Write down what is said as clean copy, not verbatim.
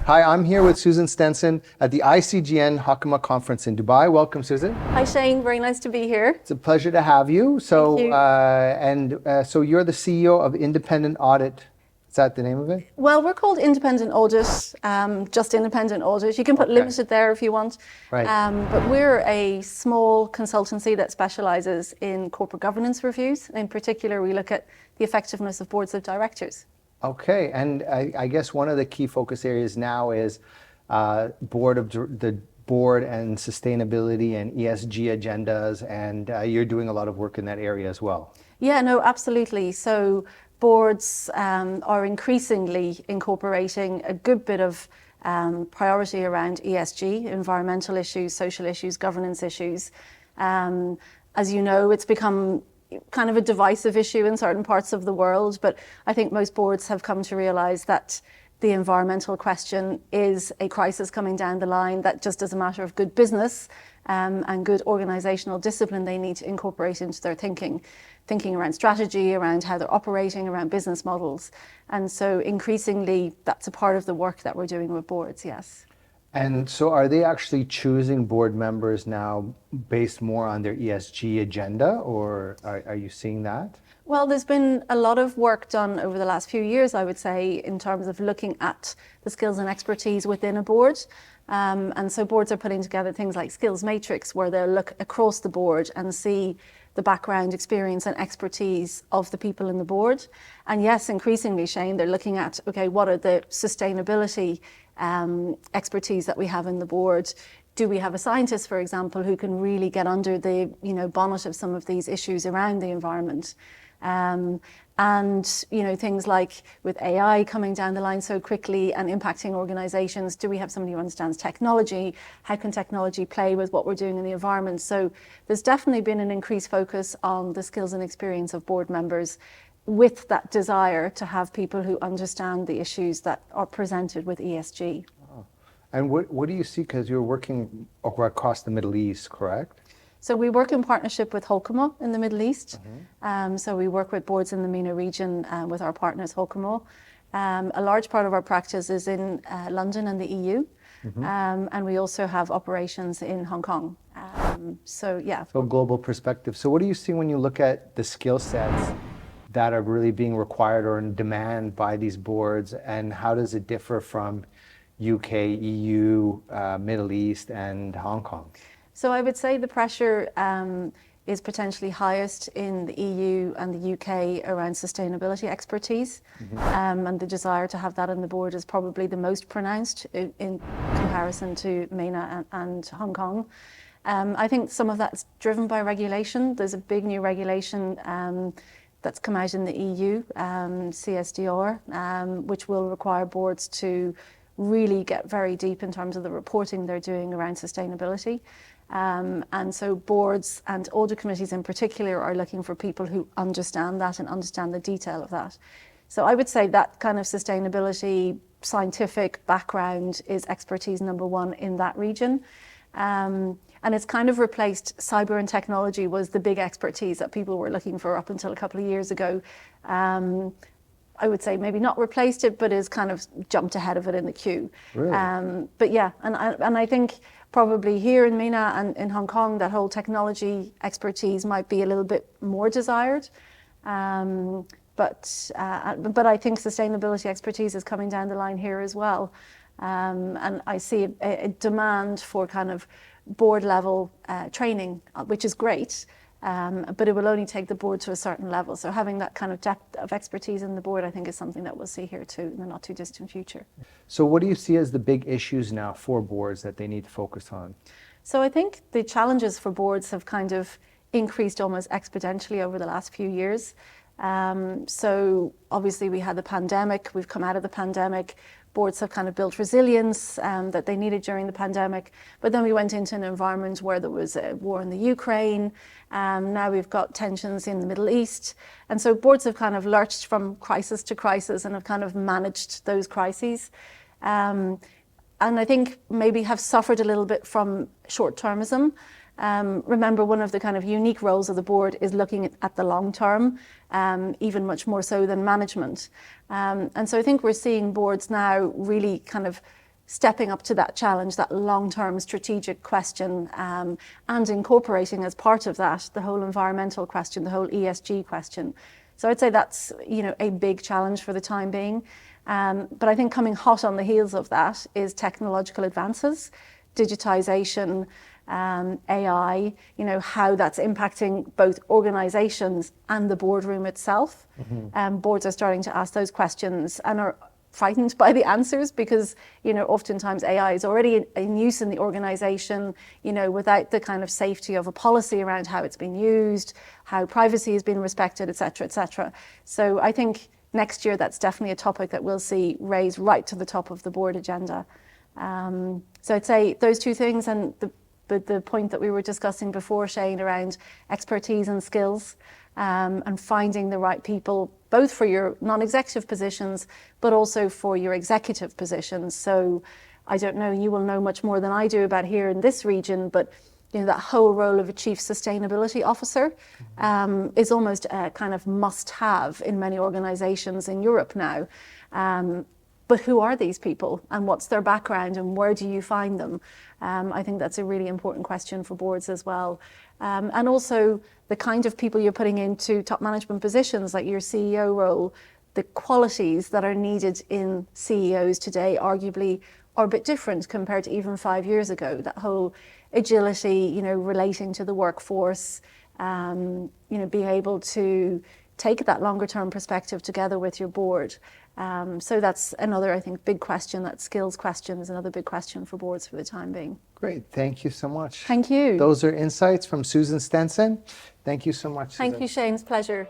Hi, I'm here with Susan Stenson at the ICGN Hakama Conference in Dubai. Welcome, Susan. Hi, Shane. Very nice to be here. It's a pleasure to have you. So, Thank you. so you're the CEO of Independent Audit. Is that the name of it? Well, we're called Independent Audit, just Independent Audit. You can put limited there if you want. Right. But we're a small consultancy that specialises in corporate governance reviews. In particular, we look at the effectiveness of boards of directors. Okay, and I guess one of the key focus areas now is the board and sustainability and ESG agendas, and you're doing a lot of work in that area as well. Yeah, no, absolutely. So boards are increasingly incorporating a good bit of priority around ESG, environmental issues, social issues, governance issues. As you know, it's become kind of a divisive issue in certain parts of the world, but I think most boards have come to realise that the environmental question is a crisis coming down the line that just as a matter of good business and good organisational discipline they need to incorporate into their thinking around strategy, around how they're operating, around business models. And so increasingly that's a part of the work that we're doing with boards, yes. And so are they actually choosing board members now based more on their ESG agenda, or are you seeing that? Well, there's been a lot of work done over the last few years, I would say, in terms of looking at the skills and expertise within a board. And so boards are putting together things like skills matrix, where they'll look across the board and see the background, experience and expertise of the people in the board. And yes, increasingly, Shane, they're looking at, okay, what are the sustainability expertise that we have in the board? Do we have a scientist, for example, who can really get under the bonnet of some of these issues around the environment? And things like with AI coming down the line so quickly and impacting organizations, do we have somebody who understands technology? How can technology play with what we're doing in the environment? So there's definitely been an increased focus on the skills and experience of board members, with that desire to have people who understand the issues that are presented with ESG. Oh. And what do you see, because you're working across the Middle East, correct? So we work in partnership with Holcomb in the Middle East. So we work with boards in the MENA region with our partners Holcomb. A large part of our practice is in London and the EU. And we also have operations in Hong Kong. So yeah. So global perspective. So what do you see when you look at the skill sets that are really being required or in demand by these boards, and how does it differ from UK, EU, Middle East and Hong Kong? So I would say the pressure is potentially highest in the EU and the UK around sustainability expertise. And the desire to have that on the board is probably the most pronounced in comparison to MENA and Hong Kong. I think some of that's driven by regulation. There's a big new regulation that's come out in the EU, CSDR, which will require boards to really get very deep in terms of the reporting they're doing around sustainability. And so boards and audit committees in particular are looking for people who understand that and understand the detail of that. So I would say that kind of sustainability scientific background is expertise number one in that region. And it's kind of replaced cyber and technology was the big expertise that people were looking for up until a couple of years ago. I would say maybe not replaced it, but is kind of jumped ahead of it in the queue. Really? But yeah, and I think probably here in MENA and in Hong Kong, that whole technology expertise might be a little bit more desired. But I think sustainability expertise is coming down the line here as well. And I see a demand for kind of board level training, which is great. But it will only take the board to a certain level. So having that kind of depth of expertise in the board, I think, is something that we'll see here too in the not too distant future. So what do you see as the big issues now for boards that they need to focus on? So I think the challenges for boards have kind of increased almost exponentially over the last few years. So obviously we had the pandemic, we've come out of the pandemic. Boards have kind of built resilience that they needed during the pandemic. But then we went into an environment where there was a war in the Ukraine. Now we've got tensions in the Middle East. And so boards have kind of lurched from crisis to crisis and have kind of managed those crises. And I think maybe have suffered a little bit from short-termism. Remember, one of the kind of unique roles of the board is looking at the long term, even much more so than management. And so I think we're seeing boards now really kind of stepping up to that challenge, that long-term strategic question, and incorporating as part of that the whole environmental question, the whole ESG question. So I'd say that's, you know, a big challenge for the time being. But I think coming hot on the heels of that is technological advances, digitization, AI, you know, how that's impacting both organizations and the boardroom itself. Boards are starting to ask those questions and are frightened by the answers because, you know, oftentimes AI is already in use in the organization, you know, without the kind of safety of a policy around how it's been used, how privacy has been respected, et cetera, et cetera. So I think next year that's definitely a topic that we'll see raised right to the top of the board agenda. So I'd say those two things, and the point that we were discussing before, Shane, around expertise and skills, and finding the right people, both for your non-executive positions, but also for your executive positions. So I don't know, you will know much more than I do about here in this region, but you know, that whole role of a chief sustainability officer is almost a kind of must-have in many organizations in Europe now. But who are these people and what's their background and where do you find them? I think that's a really important question for boards as well. And also the kind of people you're putting into top management positions, like your CEO role, the qualities that are needed in CEOs today arguably are a bit different compared to even 5 years ago. That whole agility, you know, relating to the workforce, you know, being able to take that longer term perspective together with your board. So that's another, I think, big question. That skills question is another big question for boards for the time being. Great. Thank you so much. Thank you. Those are insights from Susan Stenson. Thank you so much, Susan. Thank you, Shane. It's a pleasure.